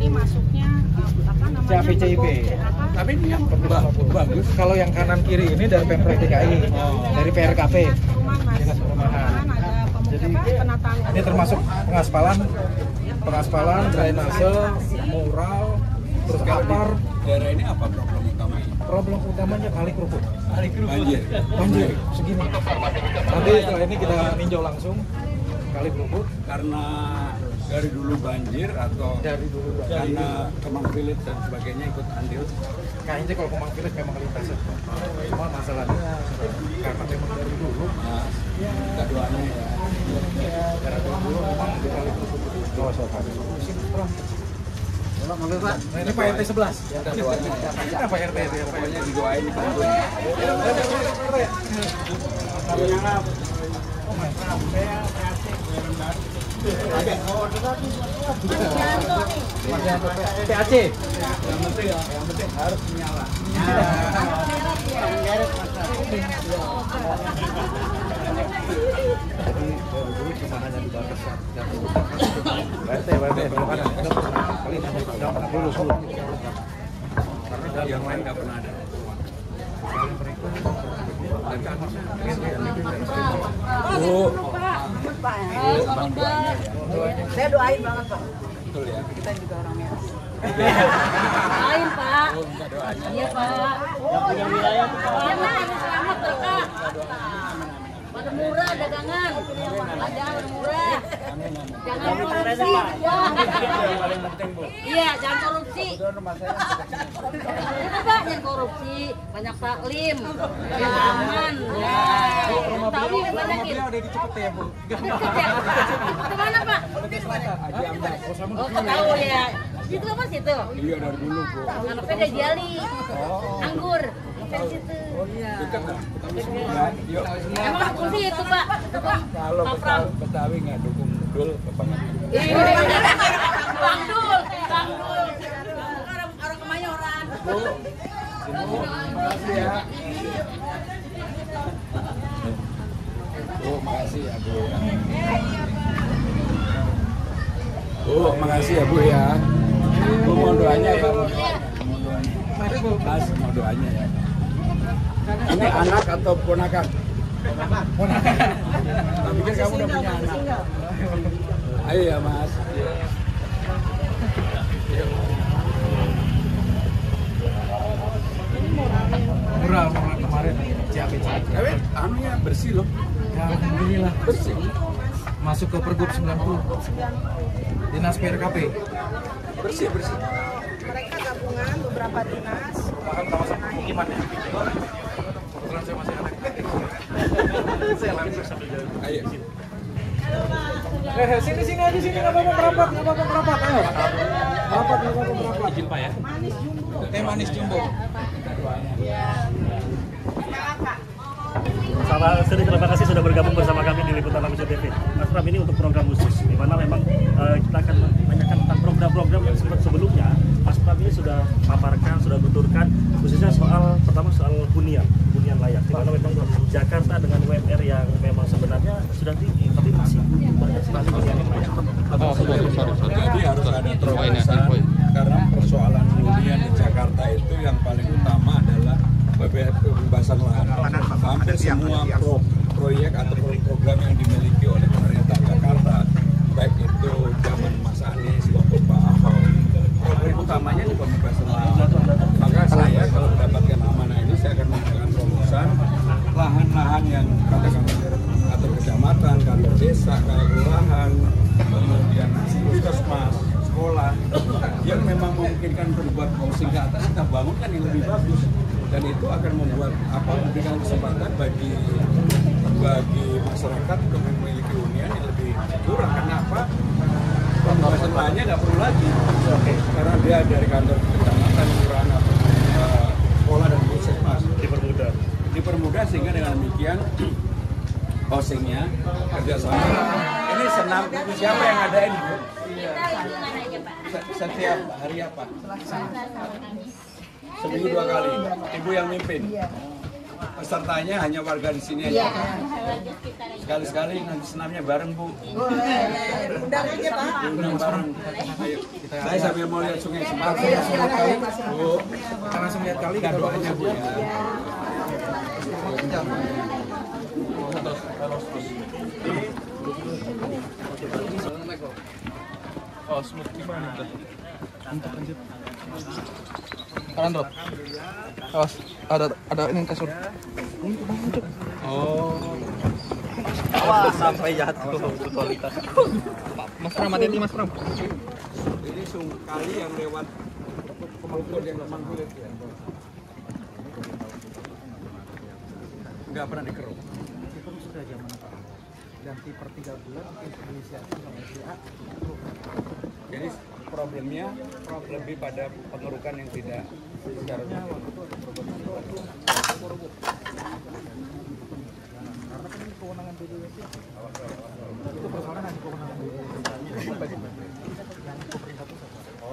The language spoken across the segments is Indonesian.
ini masuknya apa namanya? CAP-CIP. Tapi ini yang bagus. Kalau yang kanan kiri ini dari Pemprov DKI, dari PRKP. Dinas Perumahan, ada pemukiman, penataan. Ini termasuk pengaspalan, drainase, mural, terus kapar. Daerah ini apa problem utamanya? Problem utamanya kali kerukut. Banjir. Segini. Nanti setelah ini kita ninjau langsung kali kerukut. Karena dari dulu banjir atau karena Kemang Village dan sebagainya ikut andil? Kayaknya kalau Kemang Village memang lintasan. Cuma masalahnya karena memang dari dulu. Nah, kita doanya ya. Dari dulu memang di kali kerukut itu. Nah, ini Pak RT 11. Kita doanya ya. Ini Pak RT. Pokoknya didoain dibantuin. PAC. Yang penting harus menyala. Jadi dulu cuma hanya dibatas satu. RT belum ada. Kali ini udah pernah dulu. Karena yang lain nggak pernah ada. Bu, Saya doain banget Pak. betul ya. Kita juga orang merah. Doain Pak. Minta doanya. Iya Pak. Yang punya wilayah tuh Pak. Karena ini selamat berkah. Pada murah dagangan. Jangan murah. Jangan korupsi. Iya, jangan korupsi. Itu Pak, jangan korupsi. Banyak taklim. Aman. Tahu banyakin. Udah dicepet ya, Bu. Itu mana Pak? Oh, tahu ya. Situ apa situ? Iya dari dulu Bu. Anaknya ada jali. Anggur. Sampai situ. Dekat nggak? Kami semua. Yuk. Emang kursi itu Pak. Kalau Betawi nggak dukung Dul, kebangan. Bang Dul. Orang Kemayoran. Bu, makasih ya. Bu, makasih ya Bu. Bu, makasih ya Bu ya. Bu mohon doanya ya. Mas, mau doanya ya. Ini anak atau ponakan? Ponakan. Tapi kan kamu udah punya anak. Ayo ya Mas. Mural kemarin CAP-CIP. Tapi anunya bersih loh. Ya, alhamdulillah Bersih. masuk ke Pergub 90. Dinas PRKP. Bersih. Mereka gabungan beberapa dinas. Bahkan kawasan pemukiman ya. Kebetulan saya masih anak. Saya langsung sambil jalan. Ayo. Sini aja sini, nggak apa-apa merapat, ayo. Merapat. Izin Pak ya. Teh manis jumbo. Terima kasih sudah bergabung bersama kami di Liputan Indonesia TV. Mas Pram, ini untuk program khusus, di mana memang kita akan menanyakan tentang program-program yang sebelumnya Mas Pram ini sudah paparkan, sudah tuturkan, khususnya pertama soal hunian layak, di mana memang Jakarta dengan UMR yang memang sebenarnya sudah tinggi, tapi masih banyak sekali hunian yang layak. Jadi harus ada terobosan karena persoalan hunian di Jakarta itu yang paling utama adalah pembebasan lahan. Hampir semua proyek atau program yang dimiliki oleh pemerintah Jakarta, baik itu zaman Mas Anies maupun Pak Ahok, program utamanya di pembebasan lahan. Maka saya kalau mendapatkan amanah ini, saya akan memberikan terobosan lahan-lahan yang katakan kantor kecamatan, kantor desa, kantor kelurahan, kemudian puskesmas, sekolah yang memang memungkinkan berbuat housing ke atas, kita bangunkan yang lebih bagus, dan itu akan memberikan kesempatan bagi masyarakat untuk memiliki hunian yang lebih murah. Kenapa? Pembebasan lahannya nggak perlu lagi, karena dia dari kantor kecamatan, kelurahan, atau sekolah dan puskesmas dipermudah sehingga dengan demikian housingnya kerjasama. Ini senam, siapa yang ngadain Bu? Setiap hari apa? Seminggu 2 kali. Ibu yang mimpin. pesertanya hanya warga di sini aja. Sekali-sekali nanti senamnya bareng Bu. Undang aja Pak. Undang bareng. Ayo. Saya sambil mau lihat Sungai Semarang. Bu, Kita langsung lihat kali kita doanya Bu ya. Oh, smooth gimana tuh? Lanjut. Kanan drop. Awas, ada ini kasur. Oh. Awas sampai jatuh kualitas. Mas Pram, hati-hati Mas Pram. Ini kali yang lewat Pemangkuan yang Mangkulit ya. Enggak pernah dikeruk. Dikeruk sudah zaman Pak. Ganti per 3 bulan inisiasi sama SDA. Jadi problemnya lebih pada pengerukan yang tidak secara waktu itu ada problem karena kan ini kewenangan BDWC. Itu persoalan ada kewenangan BDWC.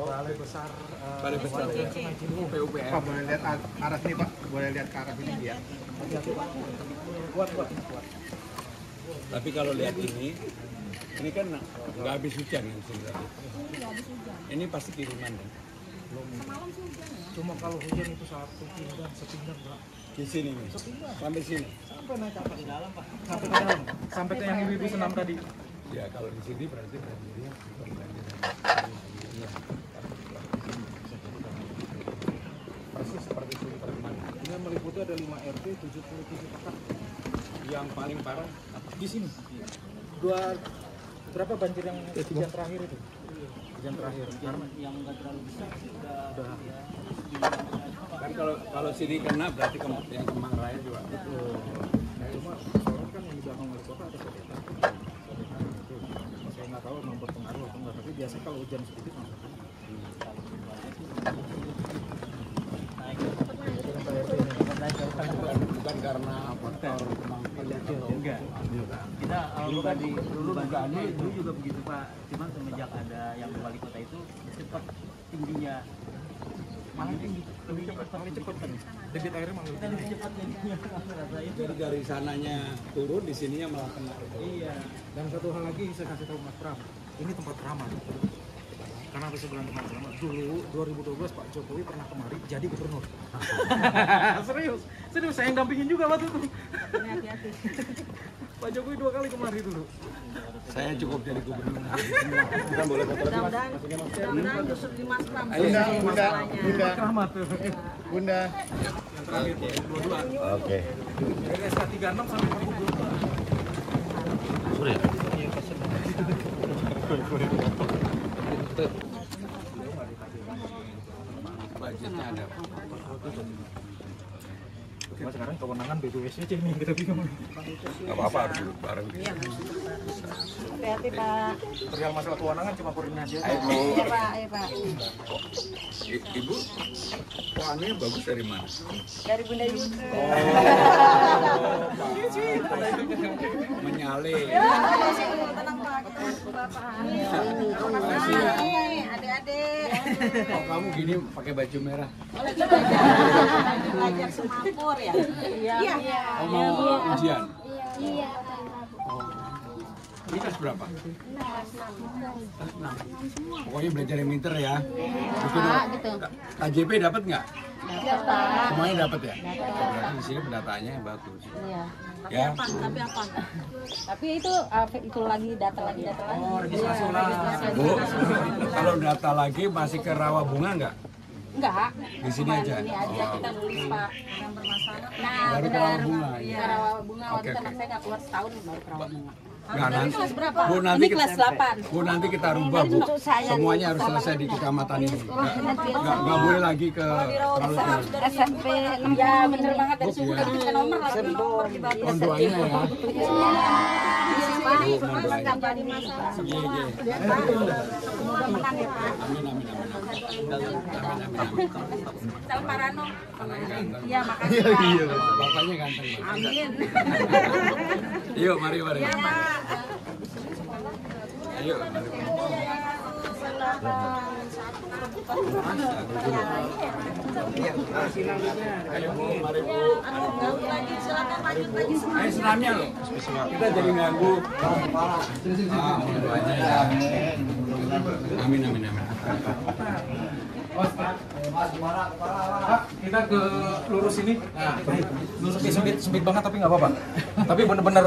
Balai besar Sungai Ciliwung PUPR. Pak boleh lihat arah sini Pak, boleh lihat ke arah sini ya. Kuat. Tapi kalau lihat ini kan nggak habis hujan yang sini tadi. Ini pasti kiriman kan? Cuma kalau hujan itu sepinggan Pak. Di sini nih, sampai sini. Sampai naik ke atas di dalam Pak. Sampai ke dalam, sampai ke yang ibu senam tadi. Ya kalau di sini berarti banjirnya persis seperti sini kemarin. Ini meliputi ada 5 RT, 77 kakak. Yang paling parah Di sini. Berapa banjir yang hujan terakhir itu? Hujan terakhir. Karena yang nggak terlalu besar udah kan kalau sini kena berarti yang Kemang Raya juga. betul. Nah, cuma soalnya kan yang di belakang wali kota ada sodetan. Itu saya nggak tahu memang berpengaruh atau enggak, tapi biasa kalau hujan sedikit masuk. Bukan karena faktor Kemang enggak. Kita bukan dulu banjirnya dulu juga begitu Pak. Cuman semenjak ada yang wali kota itu cepat tingginya. Malah tinggi, lebih cepat kan. Debit airnya malah Lebih cepat jadinya. jadi dari sananya turun di sininya malah kena. Iya. Dan satu hal lagi saya kasih tahu Mas Pram, ini tempat keramat. Karena apa saya bilang tempat keramat? Dulu 2012 Pak Jokowi pernah kemari jadi gubernur. serius, saya yang dampingin juga waktu itu. Hati-hati. Pak Jokowi 2 kali kemari dulu. Saya cukup jadi gubernur. Kita boleh foto lagi. Mudah-mudahan justru di Mas Pram. Bunda. Keramat tuh. Bunda. Yang terakhir 22. Oke. Dari SK 36 sampai 42. Sore. Budgetnya ada. Cuma sekarang kewenangan BPWC aja nih kita bingung. Nggak apa-apa harus duduk bareng. Hati-hati Pak. Perihal masalah kewenangan cuma koordinasi aja. Iya Pak, iya Pak. Ibu, pohonnya bagus dari mana? Dari Bunda Yusuf. Menyale. Tenang Pak, kita Bapak. Makasih ya. Adik-adik. Oh, kamu gini pakai baju merah. Lagi belajar semapur ya? Iya. Oh, mau ujian? Iya. Ini kelas berapa? Kelas 6. Pokoknya belajar yang pinter ya. Gitu dong. KJP dapat nggak? Dapat. Semuanya dapat ya? Berarti di sini pendataannya bagus. Iya. Ya. Tapi apa? Tapi itu lagi data lagi. Oh, registrasi ulang. Bu, kalau data lagi masih ke Rawabunga nggak? Enggak. Di sini aja? Ini aja kita nulis Pak. Yang bermasalah. Nah, Baru benar. Rawabunga, Iya, ya. Rawabunga. Waktu Oke, itu oke. anak saya nggak keluar setahun baru Rawabunga. Nggak, nanti. Kelas berapa? Bu, nanti Ini kita, kelas 8. Bu, nanti kita rubah, Bu. Semuanya harus selesai di kecamatan ini. Nggak boleh lagi ke terlalu jauh. SMP 6. Ya, bener banget dari suku Ya. ke nomor lagi nomor di bawah. Mohon doanya ya. Pak, Bu, mohon doanya. jadi masalah. Iya, iya. Semoga menang ya Pak. Amin, amin, amin. Amin, amin, amin. Salam Parano. Anaknya ganteng. Iya, makasih Pak. Bapaknya ganteng. Amin. Yuk, mari, mari. Ya Pak. Ayo, mari. Silakan. Lagi silakan lanjut lagi. Ayo senamnya loh. Kita jadi nganggu. Amin amin amin. Pak, kita ke lurus ini. Lurus ini sempit banget tapi nggak apa-apa. Tapi bener-bener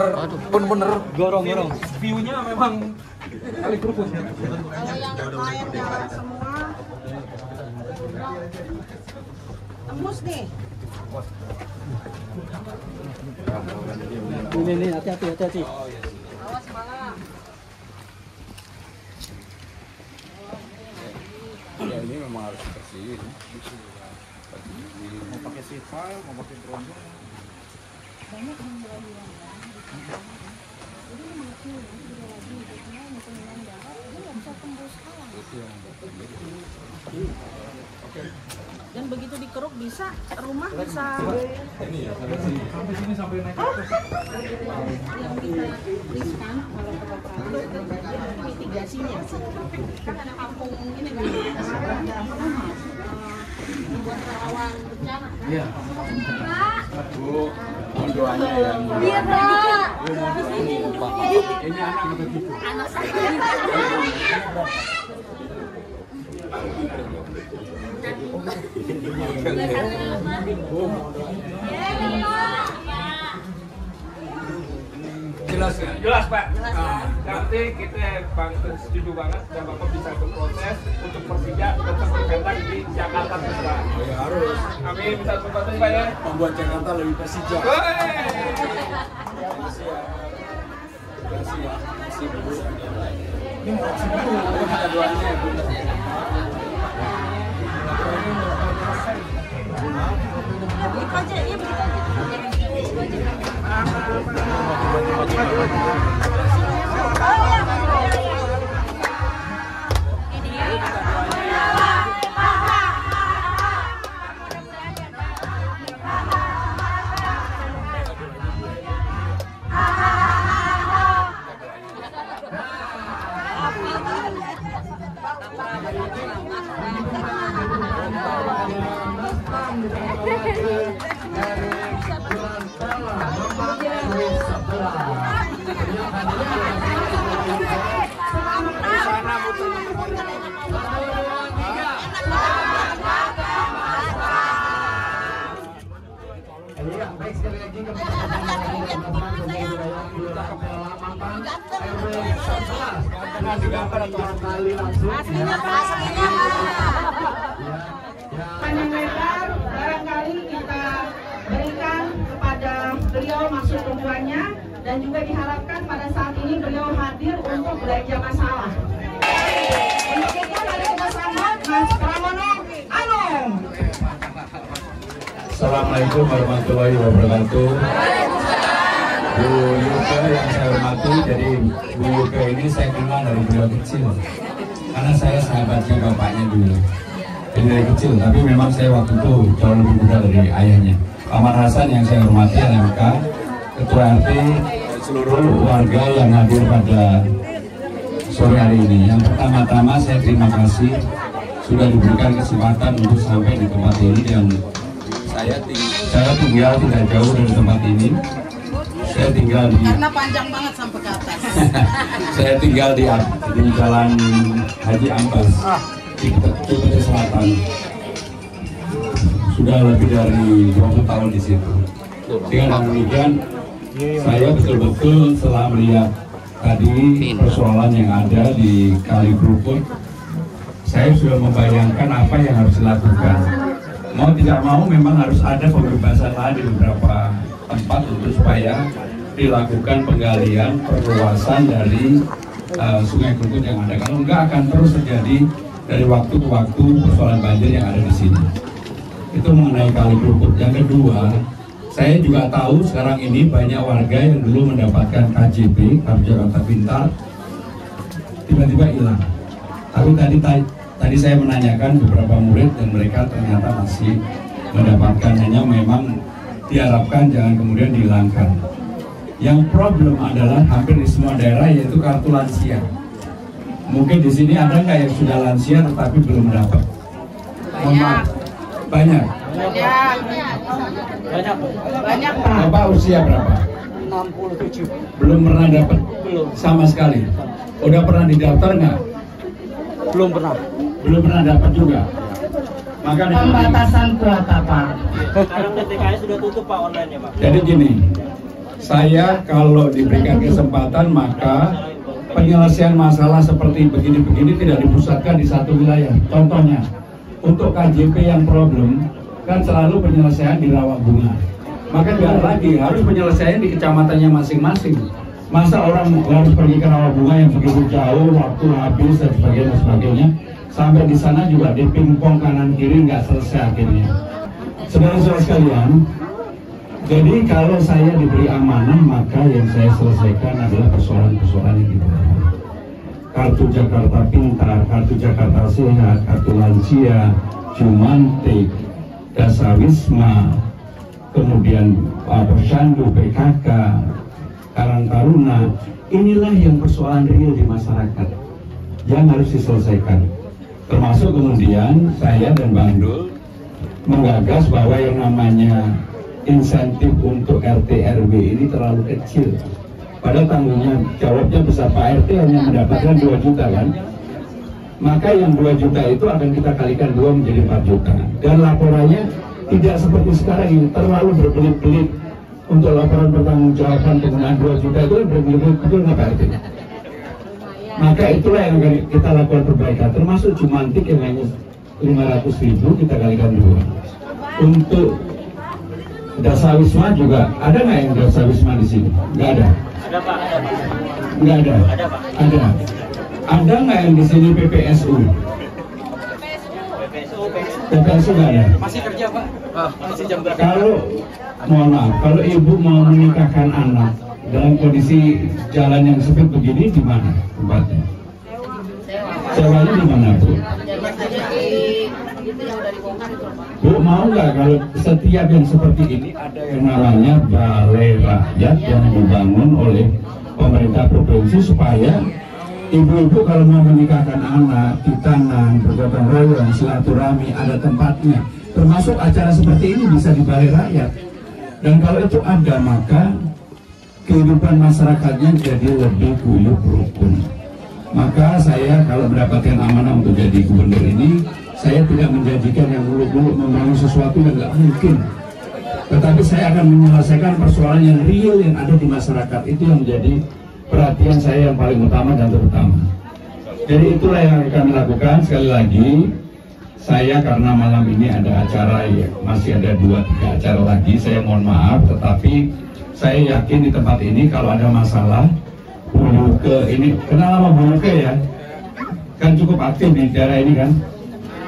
gorong. View-nya memang kali kerukut. Kalau yang lainnya semua tembus nih. Ini hati-hati. Awas malah. Ya ini memang harus bersih. Mau pakai sifal, mau pakai drone. Dan begitu dikeruk bisa rumah bisa Sampai sini sampai naik ke atas. yang kita tuliskan kalau kebakaran mitigasinya kan ada kampung ini kan membuat rawan bencana. Iya. Bu, mohon doanya ya. Iya, Pak. Ini anak begitu. Anak saya. Jelas kan? Jelas Pak. Nanti kita setuju banget dan Bapak bisa berproses untuk Persija tetap berkembang di Jakarta Pusat. Oh ya harus. Amin, bisa berproses Pak ya. Membuat Jakarta lebih Persija. Kasih Bu. Ini mau kasih Bu. Kita doanya Bu. Begitu aja, iya begitu Panjang lebar barangkali kita berikan kepada beliau maksud tujuannya dan juga diharapkan pada saat ini beliau hadir untuk belanja masalah. Untuk itu mari kita sambut Mas Pramono Anung. Assalamualaikum warahmatullahi wabarakatuh. Bu Yuke yang saya hormati, jadi Bu Yuke ini saya kenal dari beliau kecil. Karena saya sahabatnya bapaknya dulu. Jadi dari kecil, tapi memang saya waktu itu jauh lebih muda dari ayahnya. Pak Amar Hasan yang saya hormati, LMK, Ketua RT, seluruh warga yang hadir pada sore hari ini. Yang pertama-tama saya terima kasih sudah diberikan kesempatan untuk sampai di tempat ini dan saya tinggal tidak jauh dari tempat ini. Saya tinggal di karena panjang banget sampai ke atas. saya tinggal di Jalan Haji Ampas di Cipete Selatan. Sudah lebih dari 20 tahun di situ. Dengan demikian saya betul-betul setelah melihat tadi persoalan yang ada di Kali Kerukut, saya sudah membayangkan apa yang harus dilakukan. Mau tidak mau memang harus ada pembebasan lahan di beberapa tempat untuk supaya dilakukan penggalian perluasan dari Sungai Kerukut yang ada. Kalau enggak akan terus terjadi dari waktu ke waktu persoalan banjir yang ada di sini. Itu mengenai Kali Kerukut. Yang kedua, saya juga tahu sekarang ini banyak warga yang dulu mendapatkan KJP, Kartu Jakarta Pintar, tiba-tiba hilang. Tapi tadi saya menanyakan beberapa murid dan mereka ternyata masih mendapatkan, hanya memang diharapkan jangan kemudian dihilangkan. Yang problem adalah hampir di semua daerah yaitu kartu lansia. Mungkin di sini ada nggak yang sudah lansia tetapi belum dapat? Banyak. Banyak. Banyak Pak. Bapak usia berapa? 67. Belum pernah dapat? Belum. Sama sekali. Udah pernah didaftar nggak? Belum pernah. Belum pernah dapat juga. Maka Pembatasan kuota Pak. Sekarang DTKS sudah tutup Pak online-nya Pak. jadi gini, saya kalau diberikan kesempatan maka penyelesaian masalah seperti begini-begini tidak dipusatkan di satu wilayah. Contohnya, untuk KJP yang problem kan selalu penyelesaian di Rawabunga. Maka tidak lagi harus penyelesaian di kecamatannya masing-masing. Masa orang harus pergi ke Rawabunga yang begitu jauh, waktu habis dan sebagainya. Sampai di sana juga dipingpong kanan kiri nggak selesai akhirnya. Saudara-saudara sekalian, jadi kalau saya diberi amanah maka yang saya selesaikan adalah persoalan-persoalan yang di bawah. Kartu Jakarta Pintar, Kartu Jakarta Sehat, Kartu Lansia, Jumantik, Dasawisma, kemudian Posyandu, PKK, Karang Taruna. Inilah yang persoalan real di masyarakat yang harus diselesaikan. Termasuk kemudian saya dan Bang Dul menggagas bahwa yang namanya insentif untuk RT RW ini terlalu kecil. Padahal tanggungnya jawabnya besar, Pak RT hanya mendapatkan 2 juta kan. Maka yang 2 juta itu akan kita kalikan 2 menjadi 4 juta. Dan laporannya tidak seperti sekarang ini terlalu berbelit-belit. Untuk laporan pertanggungjawaban penggunaan 2 juta itu berbelit-belit, betul nggak Pak RT? Maka itulah yang akan kita lakukan perbaikan, termasuk Jumantik yang hanya 500.000 kita kalikan 2. Untuk Dasawisma juga ada nggak yang Dasawisma di sini? Nggak ada. Ada Pak, ada Pak. Nggak ada. Ada Pak. Ada. Ada nggak yang di sini PPSU? PPSU nggak ada. Masih kerja Pak? Masih jam berapa? Kalau mohon maaf, kalau ibu mau menikahkan anak dalam kondisi jalan yang sempit begini, di mana tempatnya? Sewanya di mana Bu? Bu, mau nggak kalau setiap yang seperti ini ada yang namanya balai rakyat yang dibangun oleh pemerintah provinsi supaya ibu-ibu kalau mau menikahkan anak, titanan, bergotong royong, silaturahmi, ada tempatnya. Termasuk acara seperti ini bisa di balai rakyat. Dan kalau itu ada, maka kehidupan masyarakatnya jadi lebih guyup rukun. Maka saya kalau mendapatkan amanah untuk jadi gubernur ini, saya tidak menjanjikan yang muluk-muluk membangun sesuatu yang nggak mungkin. Tetapi saya akan menyelesaikan persoalan yang real yang ada di masyarakat. Itu yang menjadi perhatian saya yang paling utama dan terutama. Jadi itulah yang akan kami lakukan. Sekali lagi, saya karena malam ini ada acara, ya, masih ada 2-3 acara lagi, saya mohon maaf, tetapi saya yakin di tempat ini kalau ada masalah, Buluke ini, kenal sama Buluke ya? Kan cukup aktif di daerah ini kan?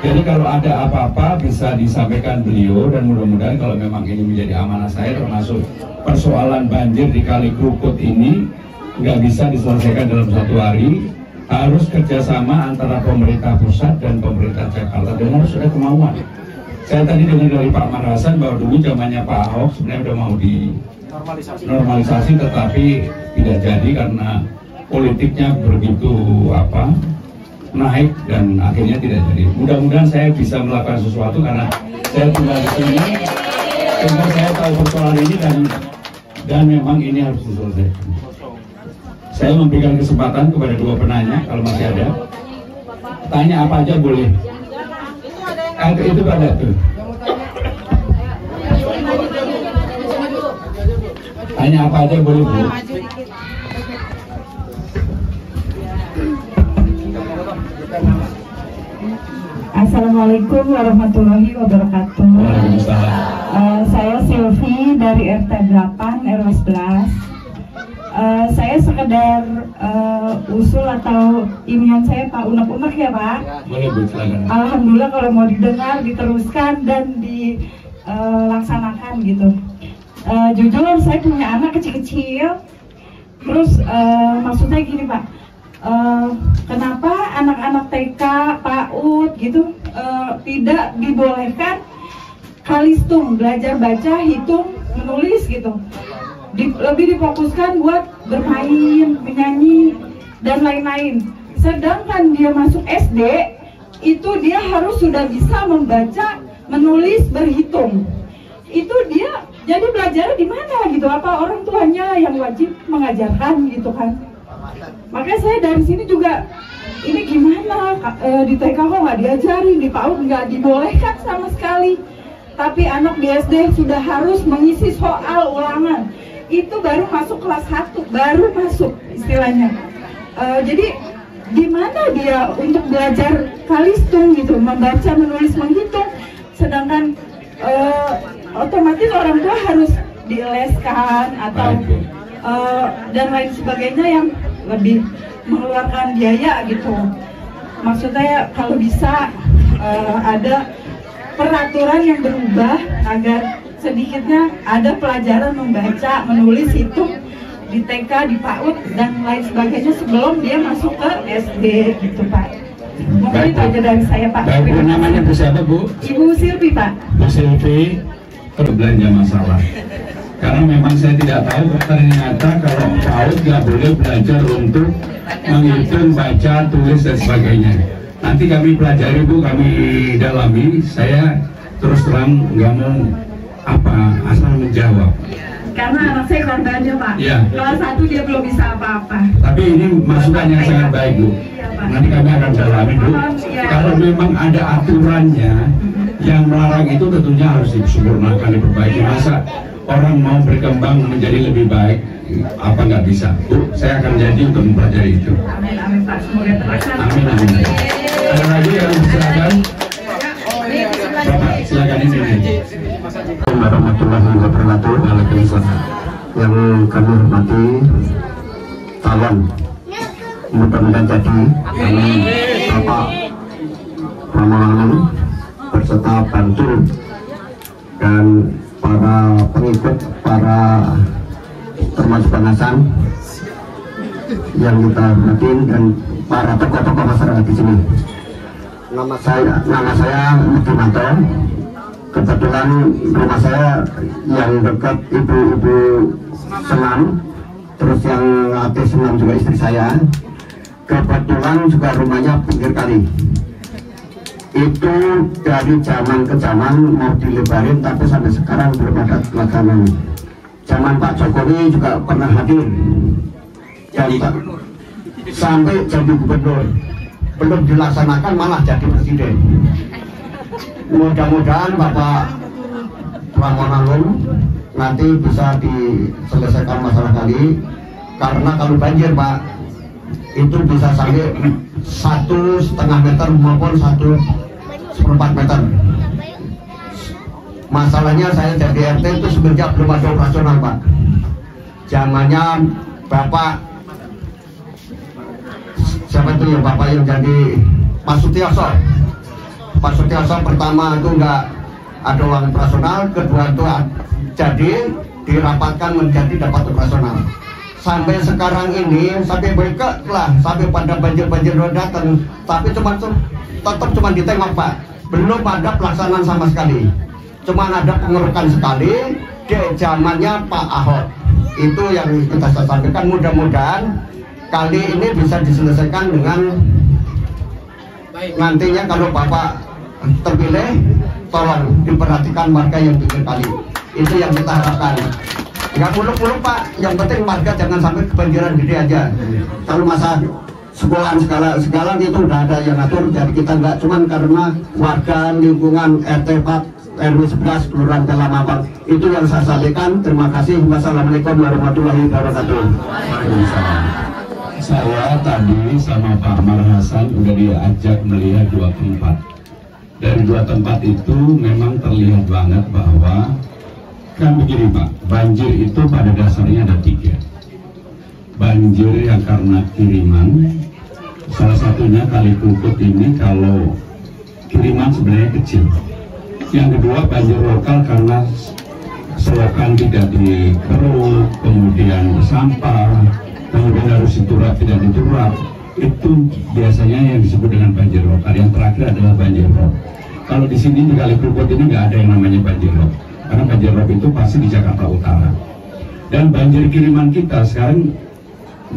Jadi kalau ada apa-apa bisa disampaikan beliau, dan mudah-mudahan kalau memang ini menjadi amanah saya, termasuk persoalan banjir di Kali Krukut ini nggak bisa diselesaikan dalam 1 hari, harus kerjasama antara pemerintah pusat dan pemerintah Jakarta, dan harus ada kemauan. Saya tadi dengar dari Pak Marasan bahwa dulu zamannya Pak Ahok sebenarnya udah mau di normalisasi, tetapi tidak jadi karena politiknya begitu naik dan akhirnya tidak jadi. Mudah-mudahan saya bisa melakukan sesuatu karena saya tinggal di sini, sehingga saya tahu persoalan ini dan memang ini harus diselesaikan. Saya memberikan kesempatan kepada 2 penanya kalau masih ada. Tanya apa aja boleh. Itu pada tuh. Tanya apa aja boleh Bu. Assalamualaikum warahmatullahi wabarakatuh. Saya Silvi dari RT 8 RW 11. Saya sekedar usul atau inian saya Pak, unek-unek ya Pak. Boleh Bu, silakan. Alhamdulillah kalau mau didengar, diteruskan dan dilaksanakan gitu. Jujur saya punya anak kecil-kecil. Terus maksudnya gini Pak, kenapa anak-anak TK, PAUD gitu tidak dibolehkan kalistung, belajar baca, hitung, menulis gitu. Lebih difokuskan buat bermain, menyanyi dan lain-lain. Sedangkan dia masuk SD, itu dia harus sudah bisa membaca, menulis, berhitung. Itu dia jadi belajar di mana gitu? Apa orang tuanya yang wajib mengajarkan gitu kan? Makanya saya dari sini juga, ini gimana di TK kok nggak diajarin, di PAUD nggak dibolehkan sama sekali. Tapi anak di SD sudah harus mengisi soal ulangan. Itu baru masuk kelas 1, baru masuk istilahnya. Jadi gimana dia untuk belajar kalistung gitu, membaca, menulis, menghitung. Sedangkan otomatis orang tua harus dileskan atau dan lain sebagainya yang lebih mengeluarkan biaya gitu. Maksudnya kalau bisa ada peraturan yang berubah agar sedikitnya ada pelajaran membaca, menulis, hitung di TK, di PAUD dan lain sebagainya sebelum dia masuk ke SD gitu Pak. Mungkin itu aja dari saya Pak. Baik, Bu, namanya Bu siapa Bu? Ibu Silvi Pak. Bu Silvi, belanja masalah. Karena memang saya tidak tahu ternyata kalau PAUD nggak boleh belajar untuk menghitung, baca, tulis dan sebagainya. Nanti kami pelajari Bu, kami dalami. Saya terus terang nggak mau asal menjawab. Karena anak saya korbannya Pak. Ya. Kelas 1 dia belum bisa apa-apa. Tapi ini masukan yang sangat baik Bu. Nanti kami akan dalami Bu. Kalau memang ada aturannya yang melarang itu tentunya harus disempurnakan, diperbaiki. Masa orang mau berkembang menjadi lebih baik, apa nggak bisa? Bu, saya akan janji untuk mempelajari itu. Amin, amin Pak. Semoga terlaksana. Amin, amin. Ada lagi yang silakan? Bapak, silakan ini. Assalamualaikum warahmatullahi wabarakatuh. Waalaikumsalam. Yang kami hormati calon mudah-mudahan jadi Bapak Ramalan berserta bantu dan para pengikut, para termasuk Banasan yang kita hormati dan para tokoh-tokoh masyarakat di sini. Nama saya Mudimanto. Kebetulan rumah saya yang dekat ibu-ibu Senam, terus yang Ate Senam juga istri saya. Kebetulan juga rumahnya pinggir kali. Itu dari zaman ke zaman mau dilebarin, tapi sampai sekarang belum ada pelaksanaan. Zaman Pak Jokowi juga pernah hadir, sampai jadi gubernur, belum dilaksanakan malah jadi presiden. Mudah-mudahan Bapak Pramonalum nanti bisa diselesaikan masalah kali, karena kalau banjir Pak itu bisa sampai 1,5 meter maupun 1,4 meter. Masalahnya saya jadi RT itu semenjak belum ada operasional Pak. Zamannya Bapak siapa itu ya, Bapak yang jadi Pak Sutioso. Pak Sutioso pertama itu nggak ada uang operasional, kedua itu jadi dirapatkan menjadi dapat operasional. Sampai sekarang ini, sampai berkat lah, sampai pada banjir-banjir datang, tapi tetap cuma ditengok Pak, belum ada pelaksanaan sama sekali. Cuma ada pengerukan sekali di zamannya Pak Ahok. Itu yang kita sampaikan, mudah-mudahan kali ini bisa diselesaikan dengan nantinya kalau Bapak terpilih, tolong diperhatikan warga yang pinggir kali. Itu yang kita harapkan. Nggak muluk-muluk Pak, yang penting warga jangan sampai kebanjiran gede aja. Kalau masa sekolahan segala itu udah ada yang ngatur, jadi kita nggak cuman karena warga lingkungan RT 4 RW 11 Kelurahan Telamabang. Itu yang saya sampaikan. Terima kasih. Wassalamualaikum warahmatullahi wabarakatuh. Waalaikumsalam. Saya tadi sama Pak Marhasan udah diajak melihat 2 tempat. Dari 2 tempat itu memang terlihat banget bahwa kan begini Pak, banjir itu pada dasarnya ada 3. Banjir yang karena kiriman, salah satunya Kali Krukut ini kalau kiriman sebenarnya kecil. Yang kedua banjir lokal karena selokan tidak dikeruk, kemudian sampah, kemudian harus diturap tidak diturap. Itu biasanya yang disebut dengan banjir lokal. Yang terakhir adalah banjir rob. Kalau di sini di Kali Krukut ini nggak ada yang namanya banjir rob, karena banjir rob itu pasti di Jakarta Utara. Dan banjir kiriman kita sekarang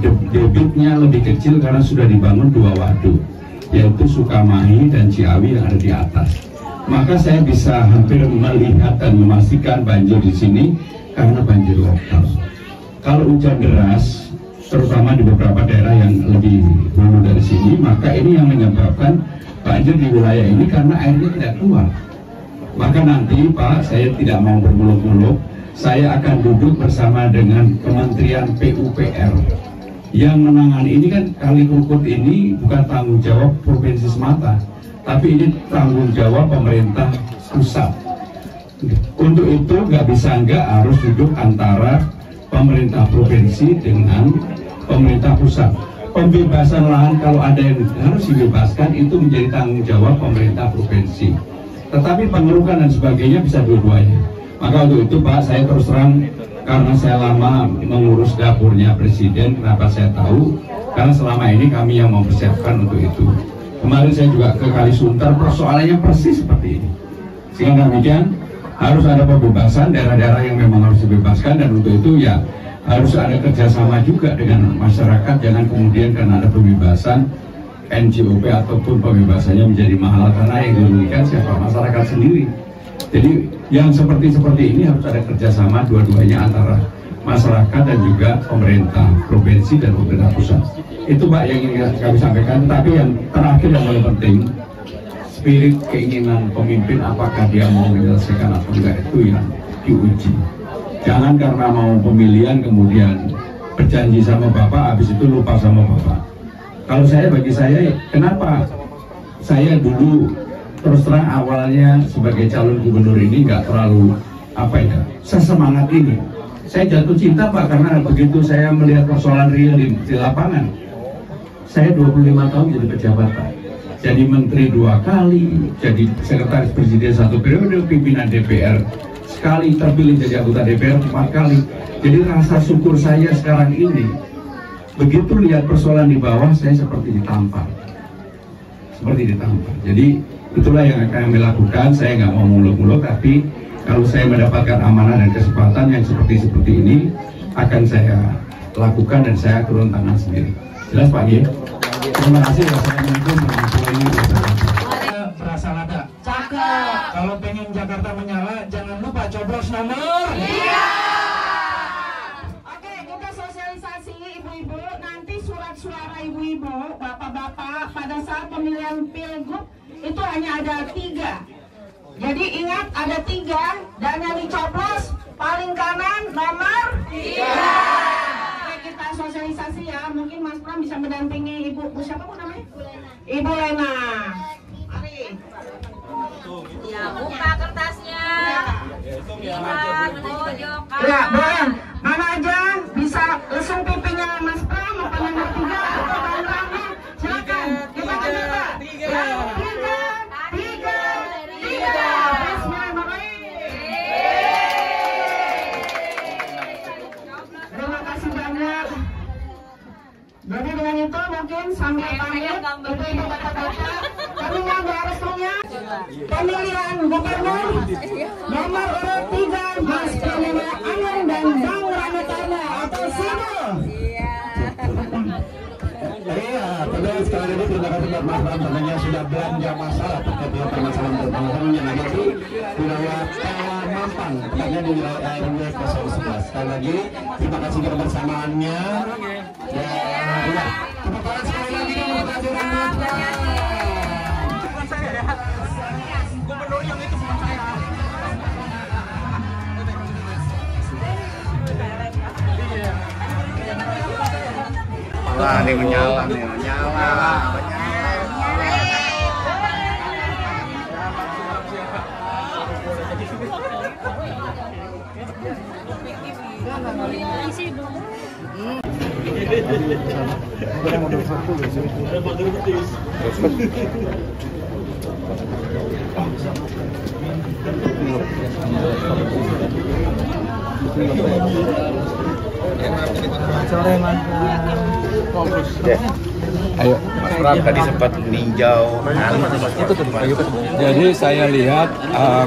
debitnya lebih kecil karena sudah dibangun 2 waduk, yaitu Sukamahi dan Ciawi yang ada di atas. Maka saya bisa hampir melihat dan memastikan banjir di sini karena banjir lokal. Kalau hujan deras, terutama di beberapa daerah yang lebih hulu dari sini, maka ini yang menyebabkan banjir di wilayah ini karena airnya tidak keluar. Maka nanti Pak, saya tidak mau bermuluk-muluk, saya akan duduk bersama dengan Kementerian PUPR yang menangani ini. Kan Kali Krukut ini bukan tanggung jawab provinsi semata, tapi ini tanggung jawab pemerintah pusat. Untuk itu nggak harus duduk antara pemerintah provinsi dengan pemerintah pusat. Pembebasan lahan kalau ada yang harus dibebaskan itu menjadi tanggung jawab pemerintah provinsi. Tetapi pengerukan dan sebagainya bisa dua-duanya. Maka untuk itu Pak, saya terus terang, karena saya lama mengurus dapurnya Presiden, kenapa saya tahu? Karena selama ini kami yang mempersiapkan untuk itu. Kemarin saya juga ke Kalisuntar, persoalannya persis seperti ini. Sehingga demikian harus ada pembebasan daerah-daerah yang memang harus dibebaskan, dan untuk itu ya harus ada kerjasama juga dengan masyarakat. Jangan kemudian karena ada pembebasan NJOP ataupun pembebasannya menjadi mahal, karena yang dirugikan siapa? Masyarakat sendiri. Jadi yang seperti ini harus ada kerjasama dua-duanya antara masyarakat dan juga pemerintah provinsi dan pemerintah pusat. Itu Pak yang ingin kami sampaikan. Tapi yang terakhir yang paling penting, spirit keinginan pemimpin, apakah dia mau menyelesaikan atau enggak, itu yang diuji. Jangan karena mau pemilihan kemudian berjanji sama Bapak, habis itu lupa sama Bapak. Kalau saya, bagi saya, kenapa saya dulu terus terang awalnya sebagai calon gubernur ini nggak terlalu sesemangat ini. Saya jatuh cinta Pak karena begitu saya melihat persoalan real di lapangan. Saya 25 tahun jadi pejabat Pak, jadi menteri 2 kali, jadi sekretaris presiden 1 periode, pimpinan DPR sekali, terpilih jadi anggota DPR 4 kali. Jadi rasa syukur saya sekarang ini, begitu lihat persoalan di bawah, saya seperti ditampar. Jadi itulah yang akan kami lakukan. Saya nggak mau muluk-muluk, tapi kalau saya mendapatkan amanah dan kesempatan yang seperti ini, akan saya lakukan dan saya turun tangan sendiri. Jelas Pak Ye? Terima kasih. Wassalamualaikum warahmatullahi wabarakatuh. Berasa lada. Cakep. Kalau pengen Jakarta menyala, jangan lupa coblos nomor. Iya. Oke, kita sosialisasi ibu-ibu. Nanti surat suara ibu-ibu, bapak-bapak pada saat pemilihan pilgub itu hanya ada 3. Jadi ingat ada 3 dan yang dicoblos paling kanan nomor 3. Oke, kita sosialisasi ya. Mungkin Mas Pram bisa mendampingi Ibu siapa Bu namanya? Ibu Lena. Mari. Ya, buka kertasnya. Ya, boleh. Mana aja bisa lesung pipinya Mas Pram apa nomor 3 atau Bang Rama. Silakan. Kita aja Pak. 3. Terima kasih banyak. Jadi dengan itu mungkin sambil pamit ibu-ibu bapak-bapak, kami mohon restunya pemilihan gubernur nomor urut 3 Mas Pranema Anung dan Bang Rama Tarna atau Sido. Iya, tentunya sekali lagi terima kasih buat Mas Bram tentunya sudah belanja masalah terkait dengan permasalahan permasalahan yang ada di wilayah Mampang, tepatnya di wilayah RW 011. Sekali lagi terima kasih kebersamaannya. Ya, tepuk tangan sekali lagi untuk Haji Rahmat. Gubernur yang itu bukan saya. Wah, ini menyala nih, menyala. Sore Mas. Ayo, Mas Pram tadi sempat meninjau. Jadi saya lihat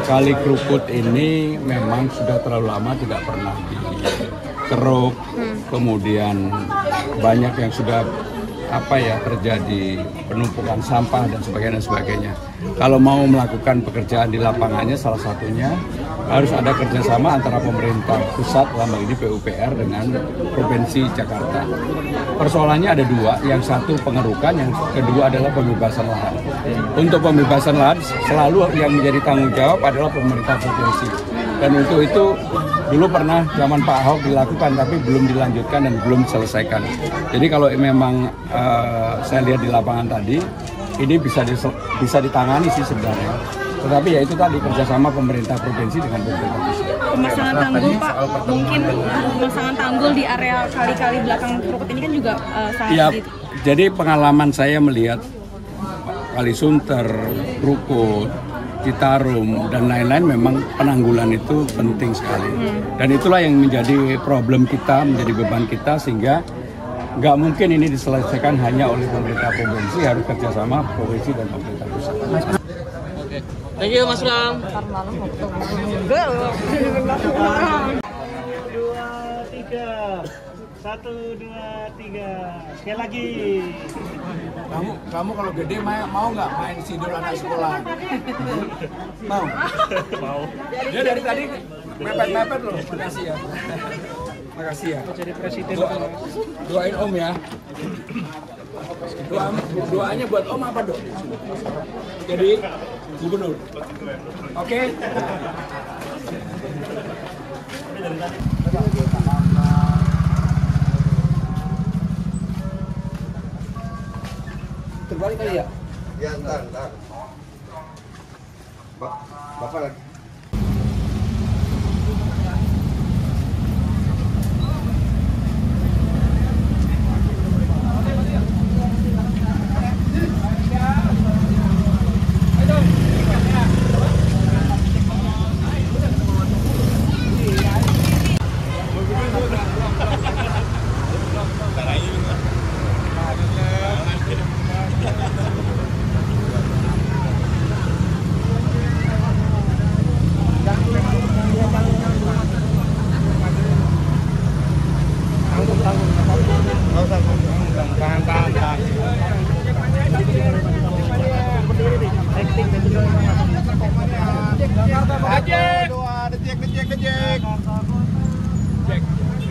Kali Krukut ini memang sudah terlalu lama tidak pernah dikeruk, kemudian banyak yang sudah terjadi penumpukan sampah dan sebagainya. Kalau mau melakukan pekerjaan di lapangannya, salah satunya harus ada kerjasama antara pemerintah pusat, dalam hal ini PUPR, dengan Provinsi Jakarta. Persoalannya ada dua, yang satu pengerukan, yang kedua adalah pembebasan lahan. Untuk pembebasan lahan selalu yang menjadi tanggung jawab adalah pemerintah provinsi. Dan untuk itu dulu pernah zaman Pak Ahok dilakukan, tapi belum dilanjutkan dan belum diselesaikan. Jadi kalau memang saya lihat di lapangan tadi, ini bisa ditangani sih sebenarnya. Tetapi ya itu tadi kerjasama pemerintah provinsi dengan pemerintah pusat. Pemasangan tanggul Pak, mungkin pemasangan tanggul di area kali-kali belakang Krukut ini kan juga sangat ya, jadi pengalaman saya melihat Kali Sunter, Krukut, Citarum, dan lain-lain memang penanggulan itu penting sekali. Dan itulah yang menjadi problem kita, menjadi beban kita, sehingga nggak mungkin ini diselesaikan hanya oleh pemerintah provinsi, harus kerjasama provinsi dan pemerintah pusat. Thank you Mas Bram. 2, 3. 1, 2, 3. Sekali lagi. Kamu kalau gede mau nggak main sidul anak sekolah? Mau? Mau. Dia dari tadi mepet-mepet loh. Makasih ya. Makasih ya. Jadi presiden. Doain Om ya. Doanya buat Om apa dong? Jadi gubernur. Oke? Terbalik kali ya? Ya, ntar. Bapak lagi.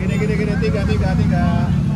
Gini, 3.